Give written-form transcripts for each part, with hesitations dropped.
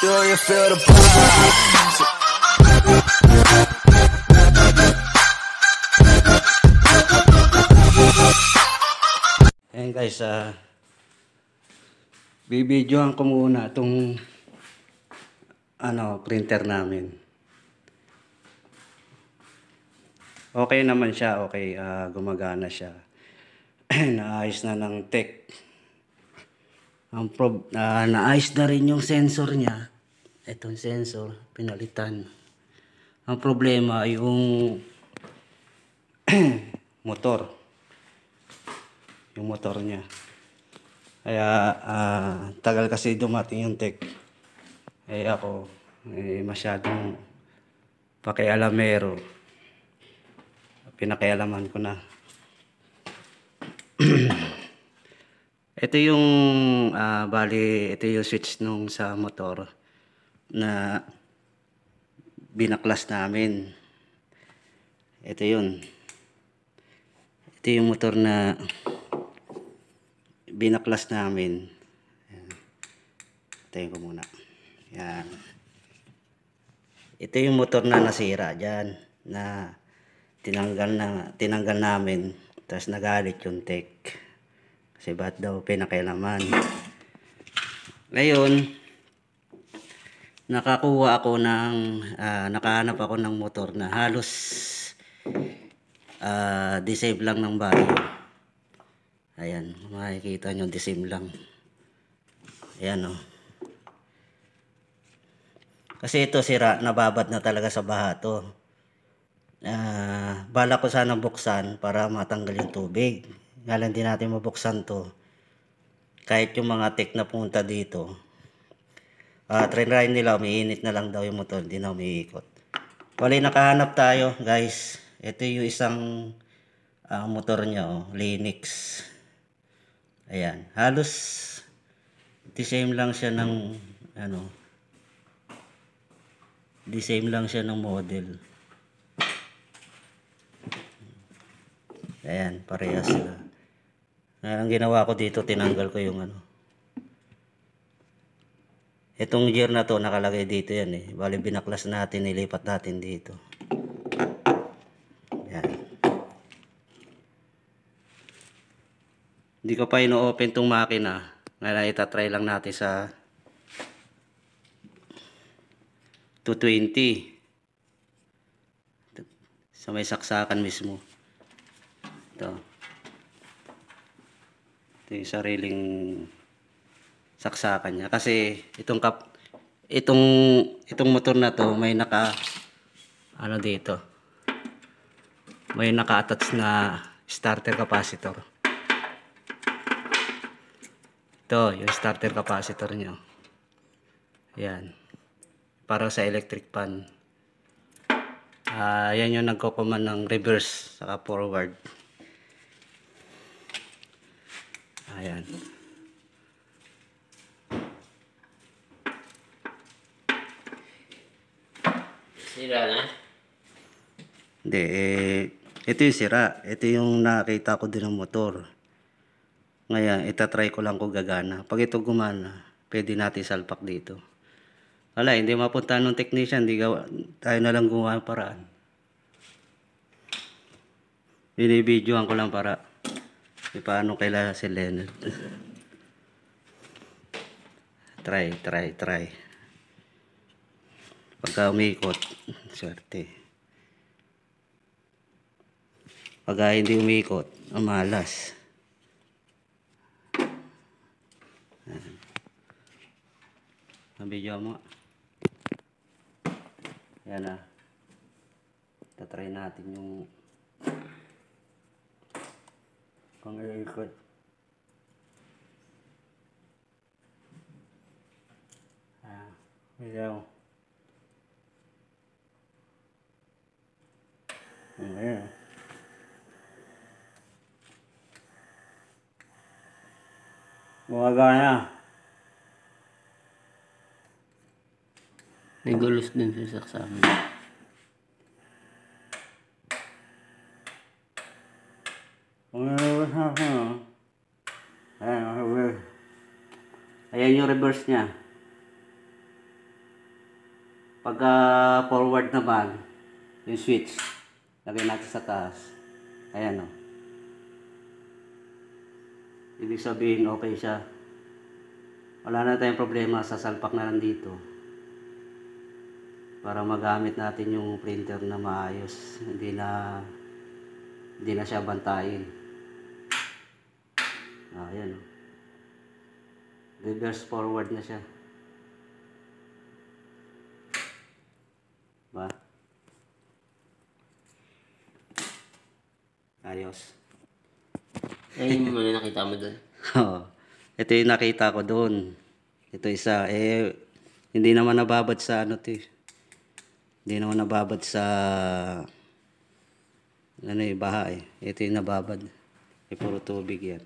sure you feel the vibes. Ayan guys, bibidyohan ko muna itong printer namin. Okay naman siya, okay, gumagana siya. Naayos na ng tech. Naayos na rin yung sensor niya. Itong sensor, pinalitan. Ang problema yung motor. Yung motor niya. Kaya tagal kasi dumating yung tech. Ako masyadong pakialamero. Pinakialaman ko na. Ito yung ito yung switch nung sa motor na binaklas namin. Ito yun. Ito yung motor na binaklas namin. Tayo ko muna. Yan. Ito yung motor na nasira dyan, na tinanggal namin. Tapos nagalit yung tech. Kasi ba't daw pinakialaman. Ngayon, nakahanap ako ng motor na halos disable lang ng value. Ayan, makikita nyo, disable lang. Ayan o. Kasi ito sira, nababad na talaga sa baha to. Bala ko sana buksan para matanggal yung tubig. Ngalan din natin mabuksan to. Kahit yung mga tech na punta dito, try nila, umiinit na lang daw yung motor, hindi na umiikot. Wala, nakahanap tayo guys. Ito yung isang motor niya, Linux. Ayan, halos the same lang siya ng the same lang siya ng model. Ayan, parehas sila. Ang ginawa ko dito, tinanggal ko yung itong gear na to, nakalagay dito yan eh. Bali binaklas natin, nilipat natin dito. Ayan. Hindi ko pa ino-open tong makina. Ngayon itatry lang natin sa 220. Sa may saksakan mismo. Ito yung sariling saksakan niya. Kasi itong motor na to, may dito. May naka-attach na starter capacitor. Ito, yung starter capacitor niya. Ayan. Para sa electric fan. Yan yung nagko-command ng reverse saka forward. Ayan. Sira na? Hindi, ito yung sira. Ito yung nakita ko din ng motor. Ngayon, itatry ko lang kung gagana. Pag ito gumana, pwede natin salpak dito. Wala, hindi mapunta ng technician. Tayo na lang gumawa ng paraan. Binibidyoan ko lang para paano kailangan si Leonard. Try. Pagka umikot, swerte. Pagka hindi umikot, malas. Nabidyo mo. Yan na. Tatry natin yung pang-ikot. Ayan. Ayan. Gumagana. May gulos din sa saksakan. Ayan yung reverse niya. Pagka forward naman, yung switch, lagay natin sa taas. Ayan o. Ibig sabihin, okay siya. Wala na tayong problema, sasalpak na lang dito. Para magamit natin yung printer na maayos. Hindi na siya bantayin. Ayan o. Reverse forward na siya. Ba? Ayos. Ayun yung mga nakita mo doon. Oo. Ito yung nakita ko doon. Ito isa. Hindi naman nababad sa ano to eh. Hindi naman nababad sa baha eh. Ito yung nababad. Puro tubig yan.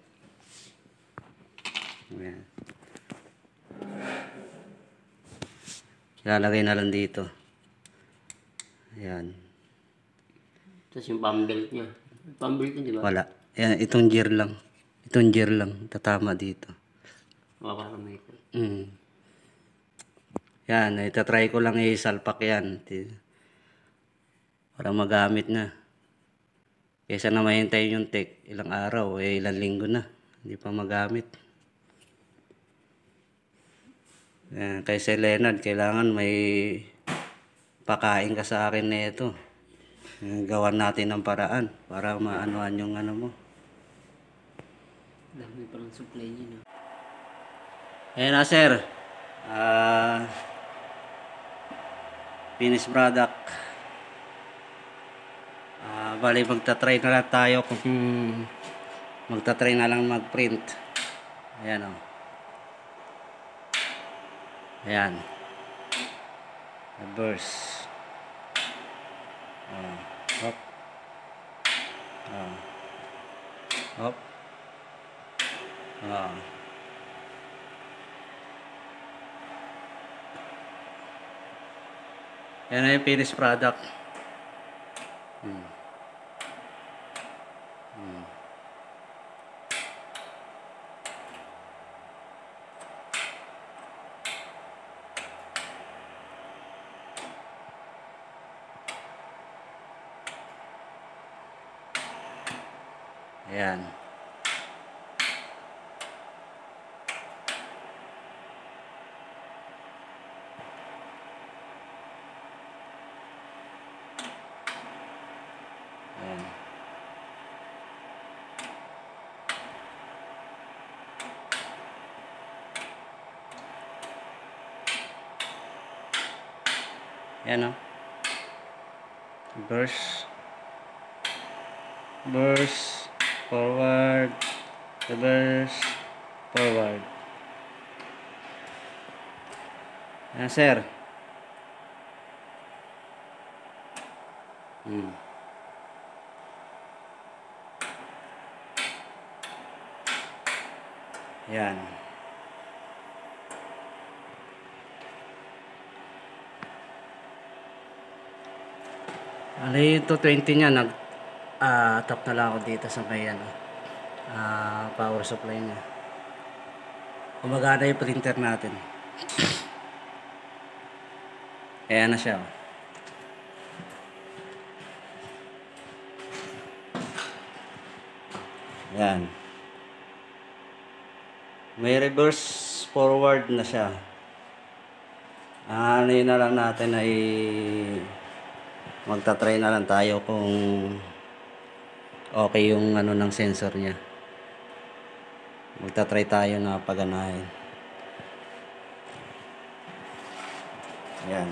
Ayan. Lalagay na lang dito. Ayan. Tapos yung pambelt niya. Pambelt niya, di ba? Wala. Ayan, itong gear lang. Itong gear lang. Tatama dito. Para may ito. Yan, itatry ko lang isalpak yan. Para magamit na. Kaysa na mahintay yung tech, ilang araw, ilang linggo na. Hindi pa magamit. Yan, kay Sir Leonard, kailangan may pakain ka sa akin na ito. Gawan natin ng paraan para maanuan yung ano mo. Dami pa ng supply niya, no? Ayan na, sir. Finished product. Bali, magta-try na lang tayo kung magta-try na lang mag-print. Ayan o. Ayan. Reverse. Hop. Hop. Yan na yung finished product. Ayan. Ayan. Ayan o. Burst. Forward. Reverse. Forward. Ayan, sir. Ayan. Ano yung 220 niya, tap na lang ako dito sa may power supply niya. Gumagana yung printer natin. Ayan na siya. Ayan. May reverse forward na siya. Ano yun na lang natin ay magta-try na lang tayo kung okay yung ano ng sensor niya. Magta-try tayo na paganahin. Ayan.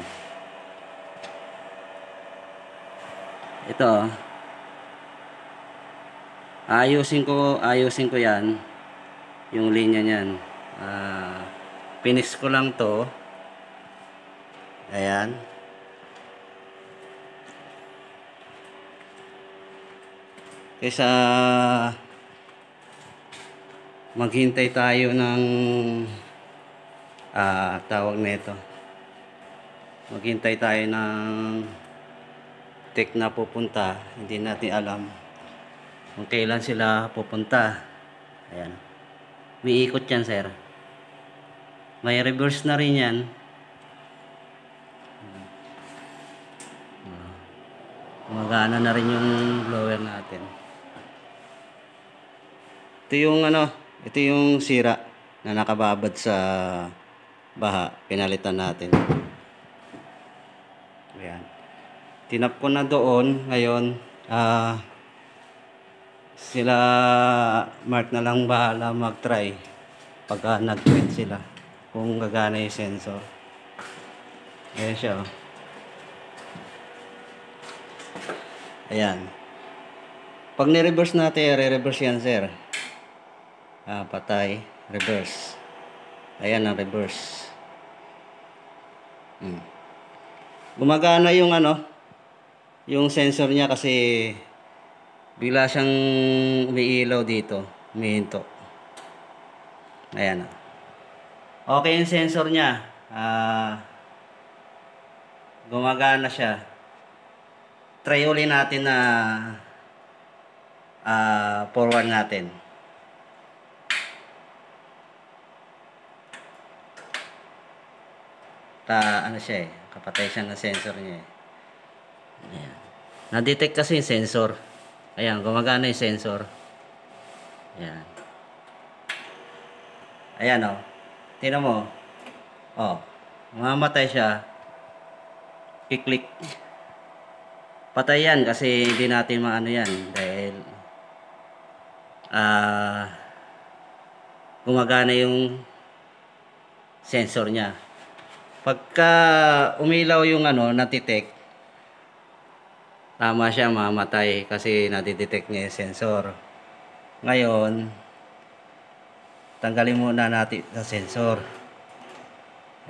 Ito. Ayusin ko yan. Yung linya niyan. Finish ko lang to. Ayan. Kaysa maghintay tayo ng tawag nito. Maghintay tayo ng tech na pupunta. Hindi natin alam kung kailan sila pupunta. Ayan. May ikot yan, sir. May reverse na rin yan. Gumagana na rin yung blower natin. Ito yung ito yung sira na nakababad sa baha. Pinalitan natin. Ayan. Tinap ko na doon. Ngayon, sila Mark na lang bahala mag-try pagka nag-print sila kung gagana yung sensor. Ayan siya, oh. Ayan. Pag ni-reverse natin, re-reverse yan, sir. Patay, reverse. Ayan ang reverse. Gumagana yung yung sensor niya kasi bigla siyang umiilaw dito, umihinto. Ayan. Okay yung sensor niya. Gumagana siya. Try ulit natin na forward natin. Siya kapatay siya ng sensor niya. Ayan. Na-detect kasi yung sensor. Ayan, gumagana yung sensor. Ayan. Ayan, oh. Tingnan mo. Oh, mamamatay siya. I-click. Patay yan kasi hindi natin maano yan dahil gumagana yung sensor niya. Pagka umilaw yung natitect, tama siya, mamatay kasi nadidetect niya yung sensor. Ngayon, tanggalin muna natin ang sensor.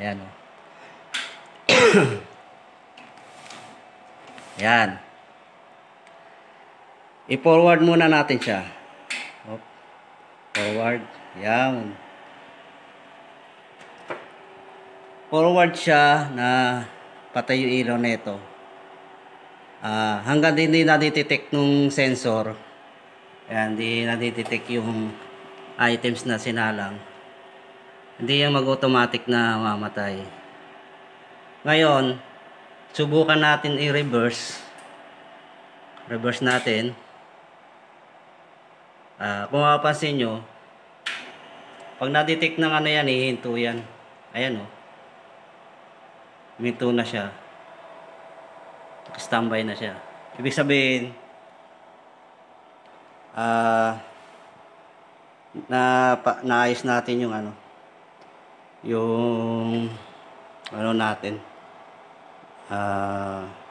Ayan, oh. Ayan. I-forward muna natin siya. Forward. Ayan. Forward siya na patay yung ilaw nito. Hanggang hindi na-detect nung sensor. Ayan, hindi na-detect yung items na sinalang. Hindi yung mag-automatic na mamatay. Ngayon, subukan natin i-reverse. Reverse natin. Kung mapapansin nyo, pag na-detect ng yan, hihinto yan. Ayan, oh. Huminto na siya. Standby na siya. Ibig sabihin, naayos natin yung yung natin,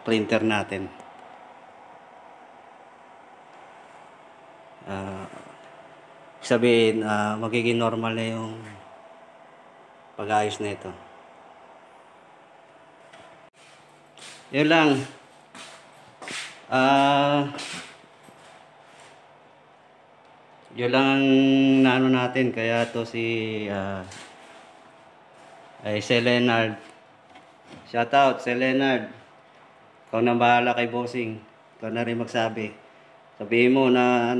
printer natin. Sabihin, magiging normal na yung pag-ayos na ito. Yun lang. Yun lang ang natin. Kaya to si Leonard. Shout out si Leonard. Ikaw na bahala kay bossing. Ikaw na rin magsabi. Sabihin mo na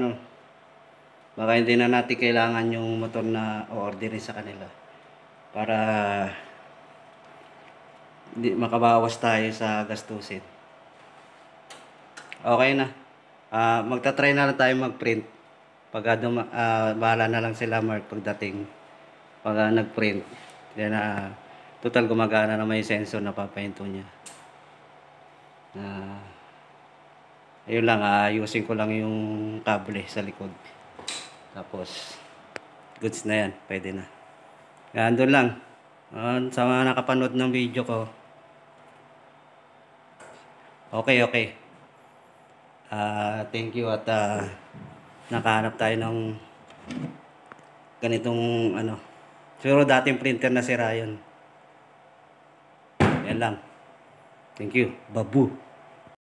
baka hindi na natin kailangan yung motor na o-orderin sa kanila. Para hindi makabawas tayo sa gastusin. Okay na. Magta-try na lang tayo mag-print. Pag bahala na lang sila Mark pagdating. Pag nag-print. Then total gumagana naman yung sensor na papahinto niya. Ayun lang, ayusin ko lang yung kable sa likod. Tapos goods na yan, pwede na. Doon lang. Sa mga nakapanood ng video ko. Okay. Thank you at nakahanap tayo ng ganitong siguro dating printer na sira yun. Yan lang. Thank you. Babu.